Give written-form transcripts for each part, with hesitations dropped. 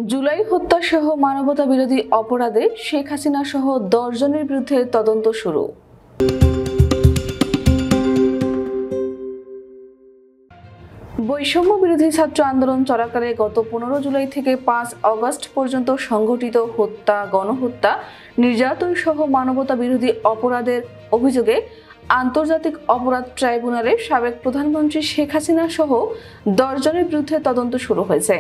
জুলাই হত্যা সহ মানবতা বিরোধী অপরাধে শেখ হাসিনা সহ 10 জনের বিরুদ্ধে তদন্ত শুরু। বৈষম্য বিরোধী ছাত্র আন্দোলন চলাকালে গত 15 জুলাই থেকে 5 আগস্ট পর্যন্ত সংঘটিত হত্যা, গণহত্যা, নির্যাতন সহ মানবতা বিরোধী অপরাধের অভিযোগে আন্তর্জাতিক অপরাধ ট্রাইব্যুনালের সাবেক প্রধানমন্ত্রী শেখ হাসিনা সহ 10 জনের বিরুদ্ধে তদন্ত শুরু হয়েছে।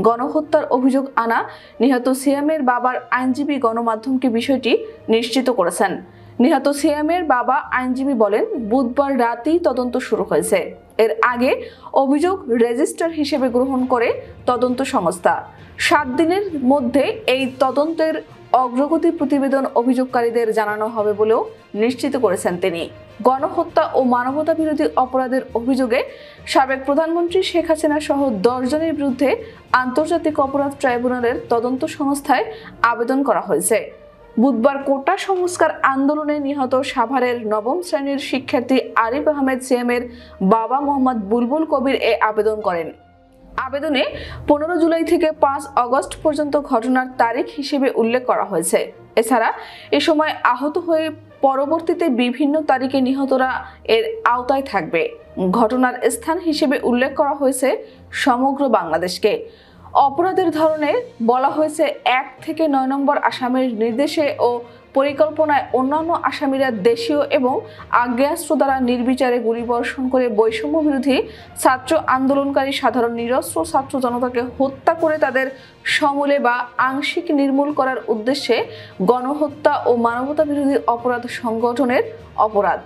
গণহত্যার অভিযোগ আনা নিহত সিয়ামের বাবার আইনজীবী গণমাধ্যমকে বিষয়টি নিশ্চিত করেছেন। নিহত সিয়ামের বাবা আইনজীবী বলেন, বুধবার রাতেই তদন্ত শুরু হয়েছে। এর আগে অভিযোগ রেজিস্টার হিসেবে গ্রহণ করে তদন্ত সংস্থা। 7 দিনের মধ্যে এই তদন্তের অগ্রগতি প্রতিবেদন অভিযোগকারীদের জানানো হবে বলেও নিশ্চিত করেছেন তিনি। গণহত্যা ও মানবতা বিরোধী অপরাধের অভিযোগে সাবেক প্রধানমন্ত্রী শেখ হাসিনা সহ 10 জনের বিরুদ্ধে আন্তর্জাতিক অপরাধ ট্রাইব্যুনালের তদন্ত সংস্থায় আবেদন করা হয়েছে। বুধবার কোটা সংস্কার আন্দোলনে নিহত সাভারের 9ম শ্রেণীর শিক্ষার্থী আরিফ আহমেদ সিয়ামের বাবা মোহাম্মদ বুলবুল কবির এ আবেদন করেন। আবেদনে 15 জুলাই থেকে 5 আগস্ট পর্যন্ত ঘটনার তারিখ হিসেবে উল্লেখ করা হয়েছে। এছাড়া এ সময় আহত হয়ে পরবর্তীতে বিভিন্ন তারিখে নিহতরা এর আওতায় থাকবে। ঘটনার স্থান হিসেবে উল্লেখ করা হয়েছে সমগ্র বাংলাদেশকে। অপরাধের ধরনে বলা হয়েছে 1 থেকে 9 নম্বর আসামির নির্দেশে ও পরিকল্পনায় অন্যান্য আসামিরা দেশীয় এবং আগ্নেয়াস্ত্র দ্বারা নির্বিচারে গুলিবর্ষণ করে বৈষম্য বিরোধী ছাত্র আন্দোলনকারী সাধারণ নিরস্ত্র ছাত্র জনতাকে হত্যা করে তাদের সমূলে বা আংশিক নির্মূল করার উদ্দেশ্যে গণহত্যা ও মানবতা বিরোধী অপরাধ সংগঠনের অপরাধ।